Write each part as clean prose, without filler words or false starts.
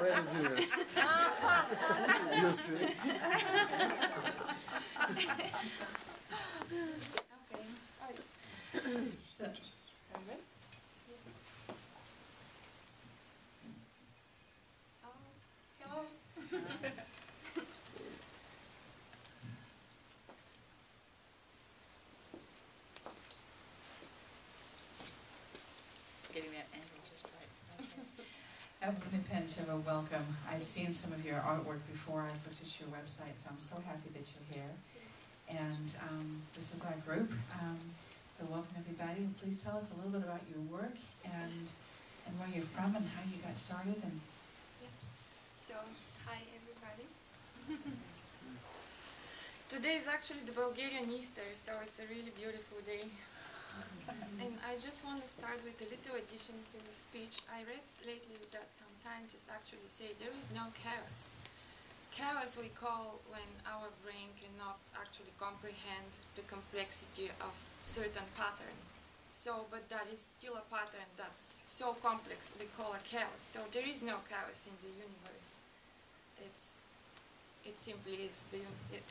Yes. You see? Okay. So, are you ready? Hello. Getting that angle just right. Okay. Evelina Pentcheva, welcome. I've seen some of your artwork before. I've looked at your website, so I'm so happy that you're here. And this is our group. So welcome everybody. And please tell us a little bit about your work and where you're from and how you got started. And Yeah. So, hi everybody. Today is actually the Bulgarian Easter, so it's a really beautiful day. And I just want to start with a little addition to the speech. I read lately that some scientists actually say there is no chaos. Chaos we call when our brain cannot actually comprehend the complexity of certain pattern. So, but that is still a pattern that's so complex we call a chaos. So there is no chaos in the universe. It simply is.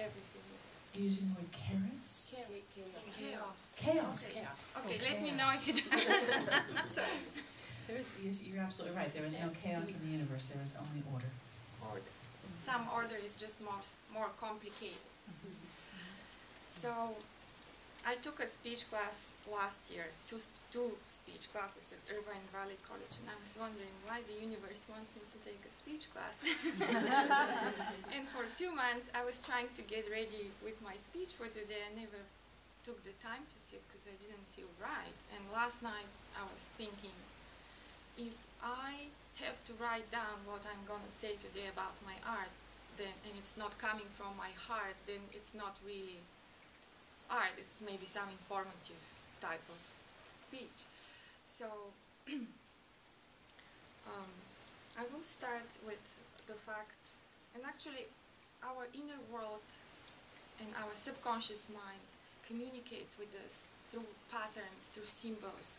Everything is. using the word chaos? Chaos. Chaos. Okay. Chaos. Okay, Oh, let me chaos. know if you don't. Sorry. You're absolutely right. There is no chaos in the universe. There is only order. Order. Some order is just more complicated. So, I took a speech class last year, two speech classes at Irvine Valley College, and I was wondering why the universe wants me to take a speech class. And for 2 months, I was trying to get ready with my speech for today. I never took the time to sit because I didn't feel right. And last night, I was thinking, if I have to write down what I'm going to say today about my art, then, and it's not coming from my heart, then it's not really art, it's maybe some informative type of speech. So I will start with the fact, and actually our inner world and our subconscious mind communicates with us through patterns, through symbols,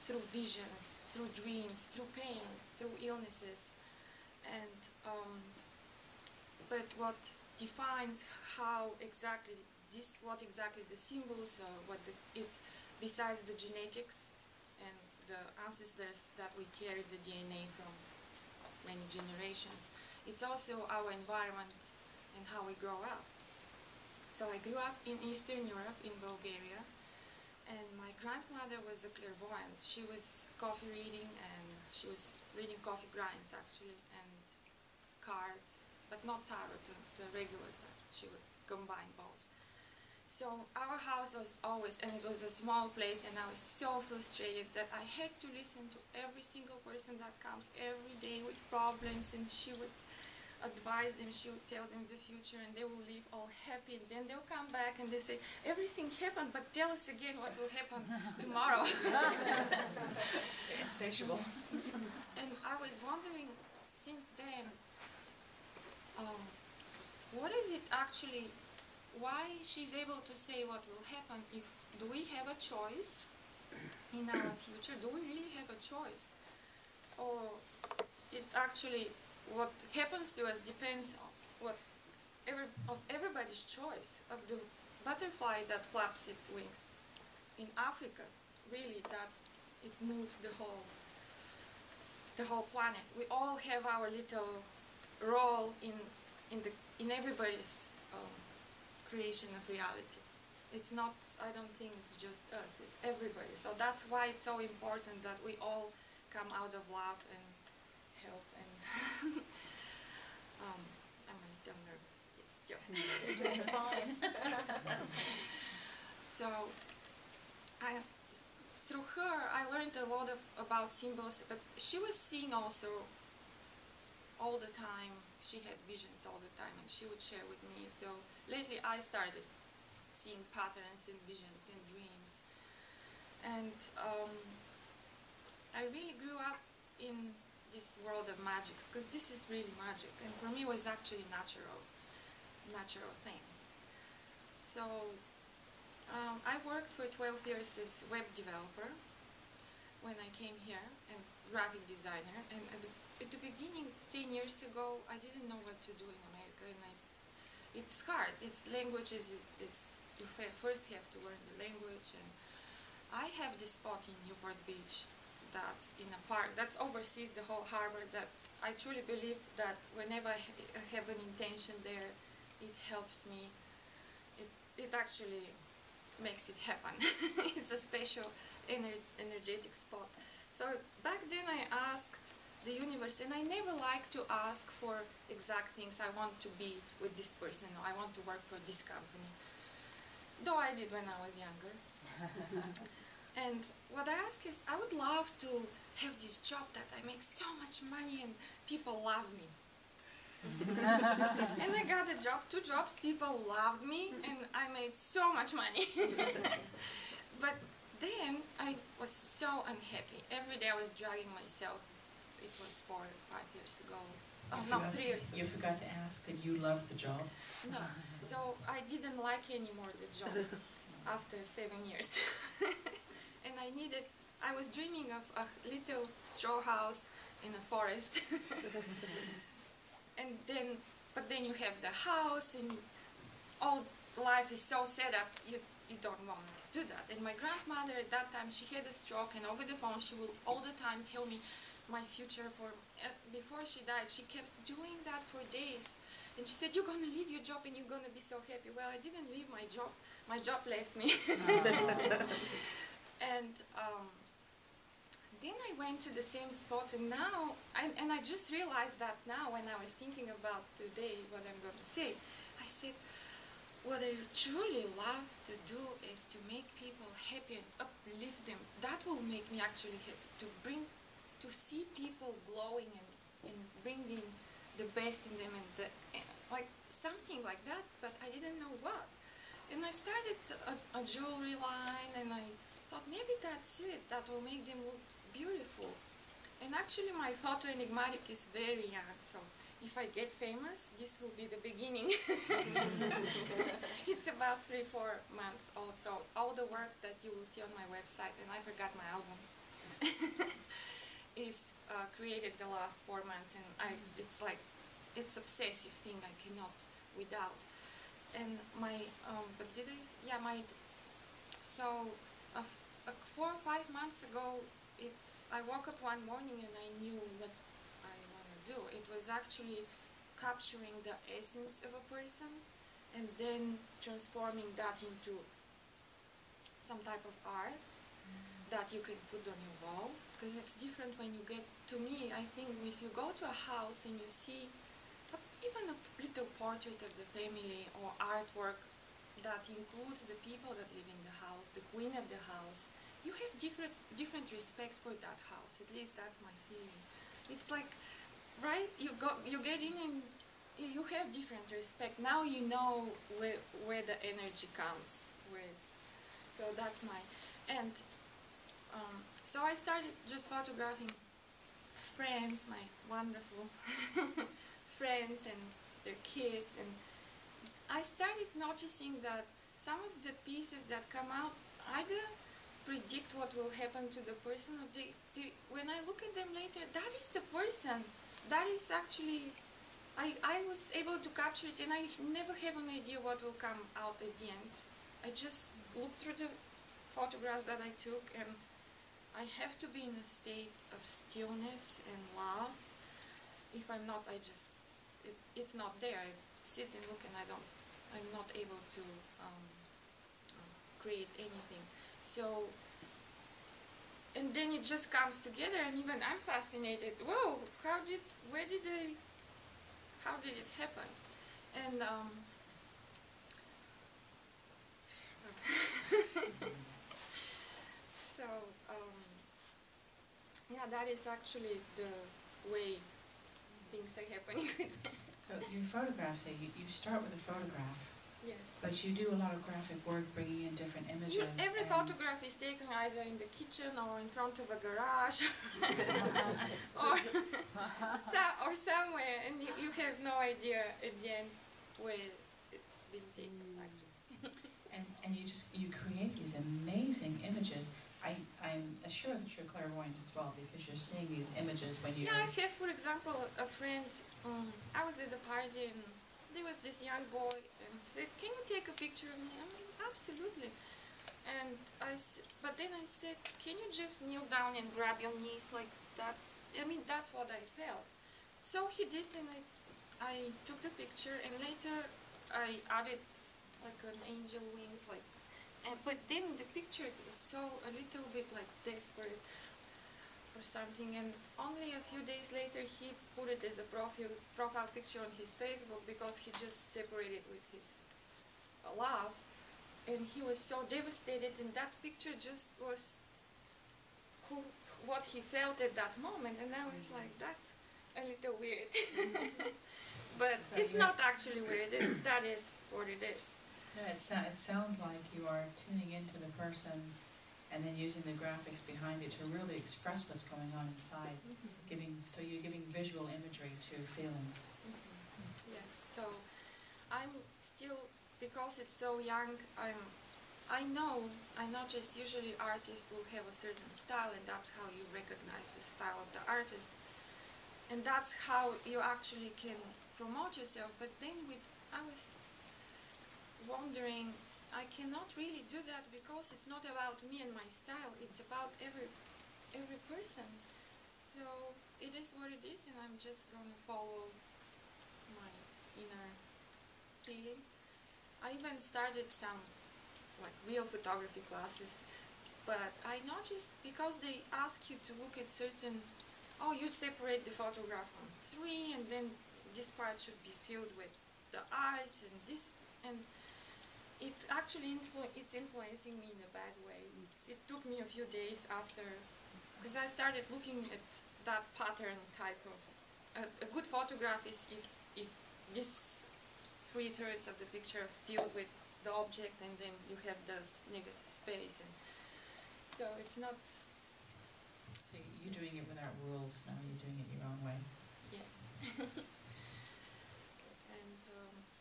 through visions, through dreams, through pain, through illnesses. And but what defines how exactly what exactly the symbols are, it's besides the genetics and the ancestors that we carry the DNA from many generations, it's also our environment and how we grow up. So I grew up in Eastern Europe, in Bulgaria, and my grandmother was a clairvoyant. She was coffee reading, and she was reading coffee grinds actually, and cards, but not tarot, the regular tarot. She would combine both. So our house was always, and it was a small place, and I was so frustrated that I had to listen to every single person that comes every day with problems, and she would advise them, she would tell them the future, and they will leave all happy, and then they'll come back and they say, everything happened, but tell us again what will happen tomorrow. Insatiable. And I was wondering since then, what is it actually, why she's able to say what will happen? Do we have a choice in our future? Do we really have a choice? Or it actually, what happens to us depends on everybody's choice, of the butterfly that flaps its wings in Africa, really, that it moves the whole planet. We all have our little role in everybody's creation of reality. It's not, I don't think it's just us, it's everybody. So that's why it's so important that we all come out of love and help. And I'm a little nervous. Yes, You're doing fine. So through her, I learned a lot about symbols, but she was seeing also all the time. She had visions all the time, and she would share with me. So lately I started seeing patterns and visions and dreams. And I really grew up in this world of magic, because this is really magic, and for me it was actually natural thing. So I worked for 12 years as web developer when I came here, and graphic designer, and at the beginning 10 years ago, I didn't know what to do in America, and it's hard. It's languages. You first have to learn the language, and I have this spot in Newport Beach that's in a park that's oversees the whole harbor, that I truly believe that whenever I have an intention there, it helps me. It actually makes it happen. It's a special energetic spot. So back then I asked the universe, and I never like to ask for exact things. I want to be with this person, or I want to work for this company. Though I did when I was younger. And what I ask is, I would love to have this job that I make so much money and people love me. And I got a job, 2 jobs, people loved me, and I made so much money. But then I was so unhappy. Every day I was dragging myself. It was 4 or 5 years ago. Oh, no, 3 years ago. You forgot to ask that you loved the job? No. So I didn't like anymore the job after 7 years. And I was dreaming of a little straw house in a forest. But then you have the house, and all life is so set up, you don't want to do that. And my grandmother at that time, she had a stroke, and over the phone she will all the time tell me my future. Before she died, she kept doing that for days. And she said, you're going to leave your job and you're going to be so happy. Well, I didn't leave my job. My job left me. And then I went to the same spot, and now, I just realized that now when I was thinking about today, what I'm going to say, I said, what I truly love to do is to make people happy and uplift them. That will make me actually happy, to see people glowing and bringing the best in them, and like something like that, but I didn't know what. And I started a jewelry line, and I thought maybe that's it, that will make them look beautiful. And actually my photo enigmatic is very young, so if I get famous, this will be the beginning. It's about 3-4 months old, so all the work that you will see on my website, and I forgot my albums, is created the last 4 months, and it's obsessive thing I cannot without. And so 4 or 5 months ago, I woke up one morning and I knew what I want to do. It was actually capturing the essence of a person and then transforming that into some type of art that you can put on your wall. Because it's different when you get, to me, I think if you go to a house and you see even a little portrait of the family or artwork that includes the people that live in the house, the queen of the house, you have different respect for that house. At least that's my feeling. It's like, right? You get in and you have different respect. Now you know where the energy comes with. So that's so I started just photographing friends, my wonderful friends and their kids, and I started noticing that some of the pieces that come out either predict what will happen to the person, or when I look at them later, that is the person. That is actually, I was able to capture it, and I never have an idea what will come out at the end. I just look through the photographs that I took, and I have to be in a state of stillness and love. If I'm not, it's not there. I sit and look, and I'm not able to create anything. So, and then it just comes together, and even I'm fascinated. Whoa, how did it happen? And so yeah, that is actually the way things are happening. So your photographs, you start with a photograph. Yes. But you do a lot of graphic work, bringing in different images. Every photograph is taken either in the kitchen or in front of a garage or somewhere, and you have no idea at the end where it's been taken, actually. And you create these amazing images. I'm sure that you're clairvoyant as well, because you're seeing these images when you... Yeah, I have, for example, a friend. I was at the party and there was this young boy and said, "Can you take a picture of me?" I'm like, "Absolutely." And but then I said, "Can you just kneel down and grab your knees like that?" I mean, that's what I felt. So he did, and I took the picture, and later I added like an angel wings, like. But then the picture was so a little bit like desperate or something, and only a few days later he put it as a profile picture on his Facebook because he just separated with his love, and he was so devastated, and that picture just was what he felt at that moment, and I was like, that's a little weird. But so it's not actually weird, that is what it is. No, it sounds like you are tuning into the person and then using the graphics behind it to really express what's going on inside. So you're giving visual imagery to feelings. Yes, so I'm still, because it's so young, I notice usually artists will have a certain style, and that's how you recognize the style of the artist. And that's how you actually can promote yourself. But then I was wondering, I cannot really do that because it's not about me and my style, it's about every person. So it is what it is, and I'm just going to follow my inner feeling. I even started some like real photography classes, but I noticed because they ask you to look at certain, you separate the photograph on 3, and then this part should be filled with the eyes and this, and it actually it's influencing me in a bad way. It took me a few days after, because I started looking at that pattern type of, a good photograph is if this 3/3 of the picture filled with the object, and then you have this negative space, and so it's not. So you're doing it without rules now, you're doing it your own way. Yes. And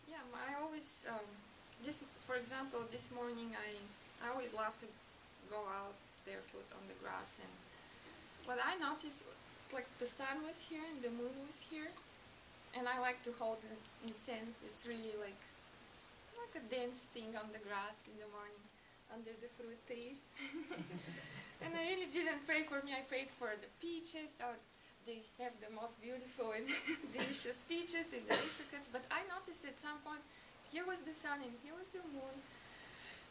yeah, I always, for example, this morning I always love to go out barefoot on the grass, and what I noticed, like the sun was here and the moon was here, and I like to hold it in a sense. It's really like a dance thing on the grass in the morning under the fruit trees. And I really didn't pray for me. I prayed for the peaches. They have the most beautiful and delicious peaches in the apricots. But I noticed at some point, here was the sun and here was the moon,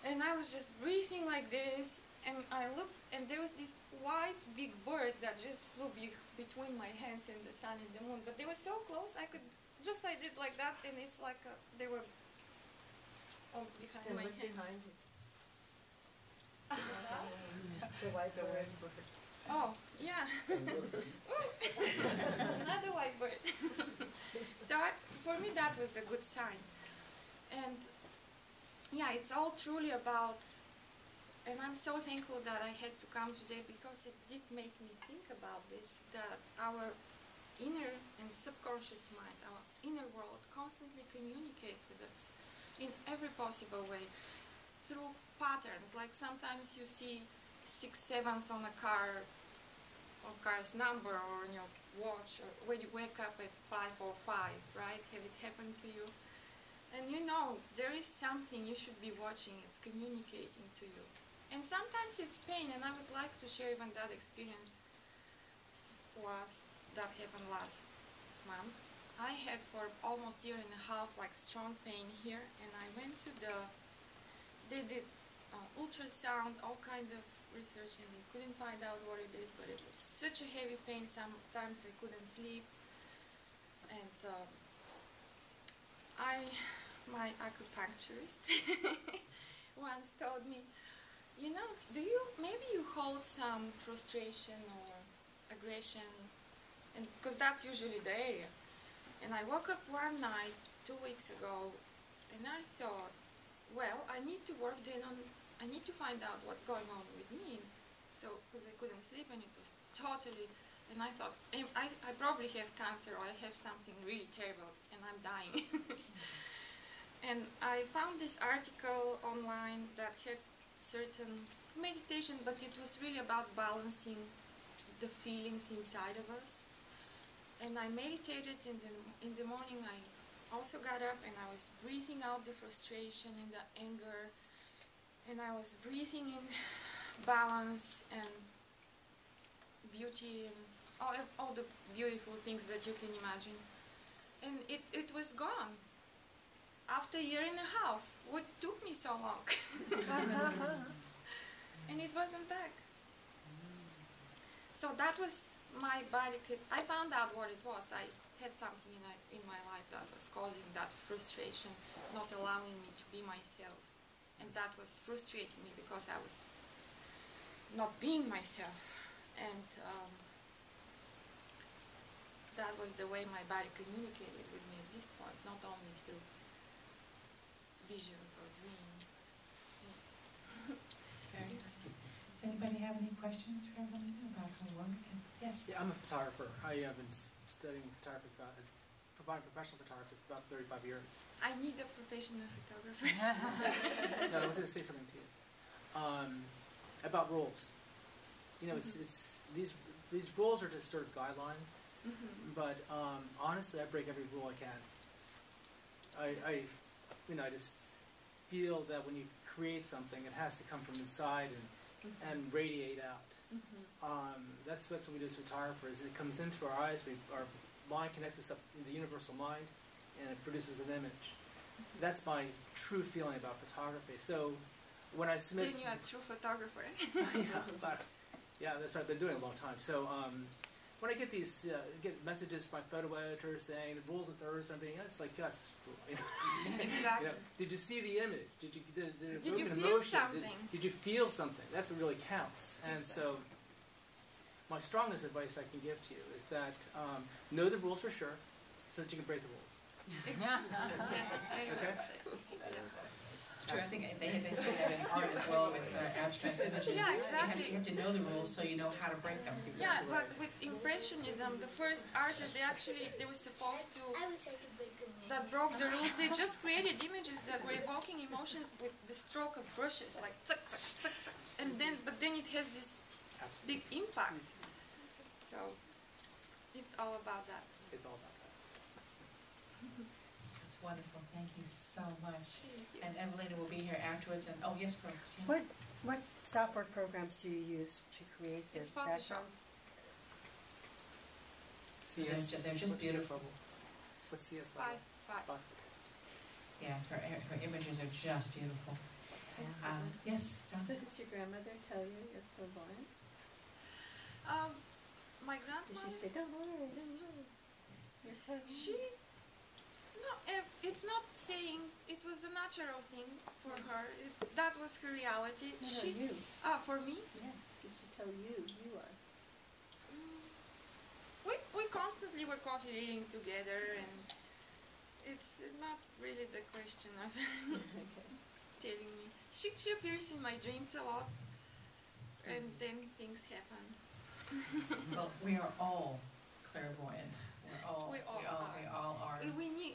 and I was just breathing like this, and I looked, and there was this white big bird that just flew between my hands and the sun and the moon. But they were so close, I did like that, and it's like they were behind my hand. Behind you. The white bird. Oh, yeah. Another white bird. So for me that was a good sign. And yeah, it's all truly about, and I'm so thankful that I had to come today because it did make me think about this, that our inner and subconscious mind, our inner world constantly communicates with us in every possible way through patterns. Like sometimes you see 6 7s on a car's number, or on your watch, or when you wake up at 5:05, right? Have it happened to you? And you know, there is something you should be watching, it's communicating to you. And sometimes it's pain, and I would like to share even that experience that happened last month. I had for almost a year and a half like strong pain here, and I went to they did ultrasound, all kind of research, and they couldn't find out what it is, but it was such a heavy pain, sometimes I couldn't sleep. And my acupuncturist once told me, you know, maybe you hold some frustration or aggression, and because that's usually the area. And I woke up one night 2 weeks ago, and I thought, well, I need to work then on, I need to find out what's going on with me. So, because I couldn't sleep, and it was totally, and I thought, I probably have cancer, or I have something really terrible, and I'm dying. And I found this article online that had certain meditation, but it was really about balancing the feelings inside of us. And I meditated in the morning. I also got up and I was breathing out the frustration and the anger, and I was breathing in balance and beauty and all the beautiful things that you can imagine. And it was gone after a year and a half. What took me so long? And it wasn't back. So that was my body. I found out what it was. I had something in my life that was causing that frustration, not allowing me to be myself. And that was frustrating me because I was not being myself. And that was the way my body communicated with me at this point, not only through visions or dreams. Okay. Does anybody have any questions for Evelina about her work? Yes? Yeah, I'm a photographer. I have been studying photography, providing professional photography for about 35 years. I need a professional photographer. No, I was going to say something to you about rules. You know, it's these rules are just sort of guidelines. But honestly, I break every rule I can. I just feel that when you create something, it has to come from inside and radiate out. That's what we do as photographers. It comes in through our eyes. Our mind connects with the universal mind, and it produces an image. That's my true feeling about photography. So when I submit, Then you're a true photographer. yeah, that's right. I've been doing it a long time. So when I get these messages from my photo editor saying the rules of thirds, something, it's like Gus. You know, Exactly. you know, did you see the image? Did you feel emotion? something? Did you feel something? That's what really counts. And so my strongest advice I can give to you is that know the rules for sure, so that you can break the rules. Yes, Okay. It's true. I think they say that in art as well with abstract images. Yeah, exactly. You have to know the rules so you know how to break them. Yeah, but with Impressionism, the first artists, they were supposed to, I wish I could break the rules. that broke the rules, they just created images that were evoking emotions with the stroke of brushes, like tsk, tsk, tsk, tsk. But then it has this Absolutely. big impact. So it's all about that. It's all about that. That's wonderful. Thank you so much. Thank you. And Evelina will be here afterwards. And oh yes, Brooke. What software programs do you use to create It's this Photoshop. background? CS. They're just What's beautiful. CS level? What's CS level? Five. Yeah, her images are just beautiful. Yes, Don? So does your grandmother tell you you're clairvoyant? My Did grandmother, she say, don't worry, don't worry? You're clairvoyant? it's not saying, it was a natural thing for her. That was her reality. No, you. For me? Yeah. Did she tell you you are? We constantly were coffee reading together, and it's not really the question of Okay. telling me. She appears in my dreams a lot, and then things happen. Well, we are all clairvoyant. We all are.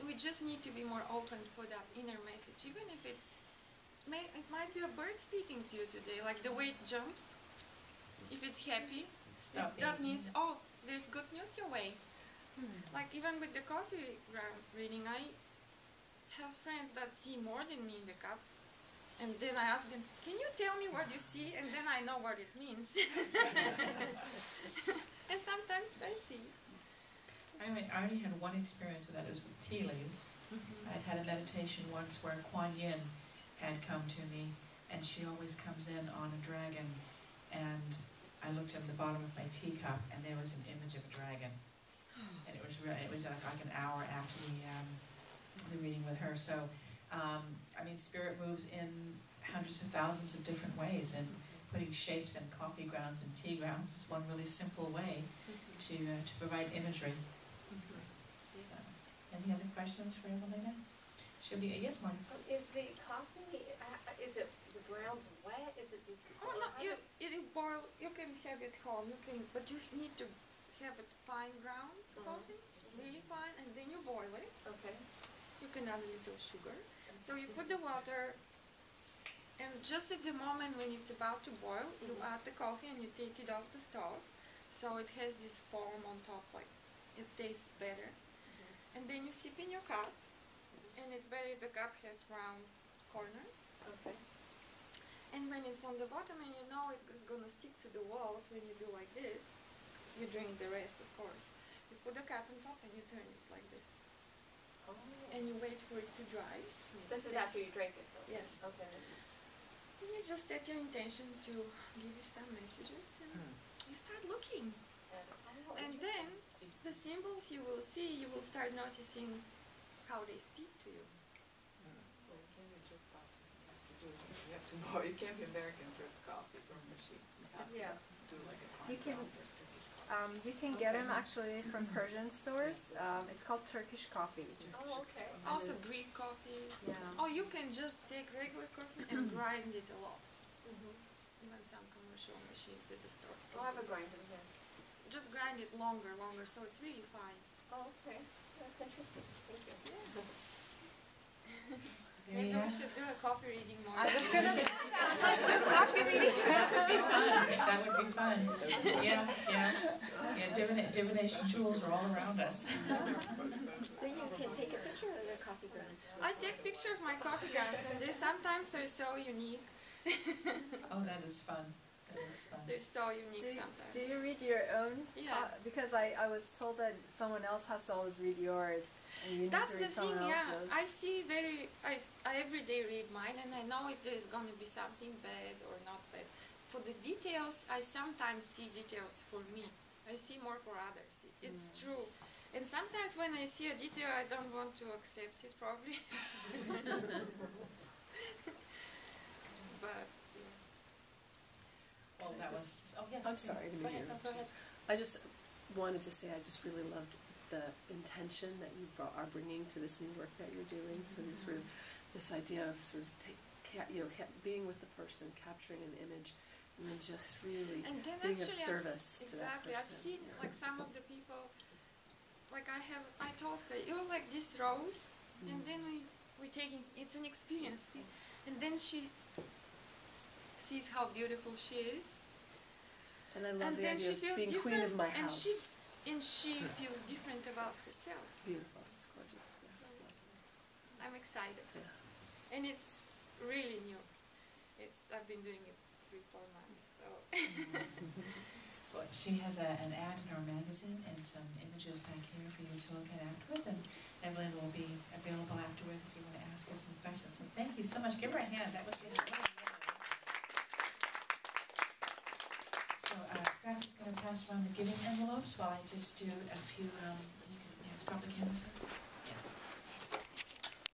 We just need to be more open for that inner message, even if it might be a bird speaking to you today, like the way it jumps. If it's happy, that means, oh, there's good news your way. Like even with the coffee ground reading, I have friends that see more than me in the cup, and then I ask them, can you tell me what you see? And then I know what it means. And sometimes I see. I already had one experience with that. It was with tea leaves. I'd had a meditation once where Kuan Yin had come to me, and she always comes in on a dragon, and I looked at the bottom of my teacup, and there was an image of a dragon. And it was like an hour after the reading with her. So, I mean, spirit moves in hundreds of thousands of different ways, and putting shapes in coffee grounds and tea grounds is one really simple way to provide imagery. Any other questions for Evelina? She'll be, yes, Marty. Is the coffee, is it the grounds wet? Is it before? Oh no, you boil. You can have it home. But you need to have it fine ground coffee, really fine, and then you boil it. Okay. You can add a little sugar. So you put the water And just at the moment when it's about to boil, you add the coffee and you take it off the stove. So it has this foam on top, like it tastes better. And then you sip in your cup, and it's better if the cup has round corners. Okay. And when it's on the bottom and you know it is going to stick to the walls when you do like this, you drink the rest, of course. You put the cap on top and you turn it like this. Oh. And you wait for it to dry. This is after you drink it, though? Yes. Okay. And you just set your intention to give you some messages and you start looking. And then the symbols you will see, you will start noticing how they speak to you. Well, it can't be drip coffee. You have to boil. It can't be American drip coffee from a machine. You have to do like a You can- Turkish You can get them actually from Persian stores. It's called Turkish coffee. Oh, okay. Also Greek coffee. Yeah. Or you can just take regular coffee and grind it a lot. Mm-hmm. Even some commercial machines at the store. I'll have a grinder, yes. Just grind it longer, so it's really fine. Oh, okay. That's interesting. Thank you. Maybe we should do a coffee reading more. I was gonna say that. Coffee reading. That would be fun. Yeah, divination tools are all around us. Then you can take a picture of the coffee grounds. I take pictures of my coffee grounds, and sometimes they're so unique. Oh, that is fun. That is fun. They're so unique sometimes. Do you read your own? Yeah. Because I was told that someone else has to always read yours. And you need That's to the read thing, someone yeah. else's. I see I every day read mine, and I know if there's going to be something bad or not bad. For the details, I sometimes see details for me. I see more for others. It's true. And sometimes when I see a detail, I don't want to accept it, probably. But, yeah. Well, that was just, oh, yes. I'm please. sorry to Go be ahead. rude. No, go ahead. I just wanted to say I just really loved the intention that you are bringing to this new work that you're doing. So you sort of this idea of sort of being with the person, capturing an image, and then just really And then being of actually, service to that exactly, person. I've seen like some of the people, like I told her, you like this rose, and then we taking, it's an experience, and then she sees how beautiful she is, And I love and the then idea she of feels being different, queen of my and house. she feels different about herself. Beautiful, it's gorgeous. Yeah. I'm excited, Yeah. and it's really new. I've been doing it 3-4 months, so. Well, she has an ad in our magazine and some images back here for you to look at afterwards, and Evelyn will be available afterwards if you want to ask her some questions. So thank you so much. Give her a hand. That was just really lovely. So Seth is going to pass around the giving envelopes while I just do a few, you can stop the camera.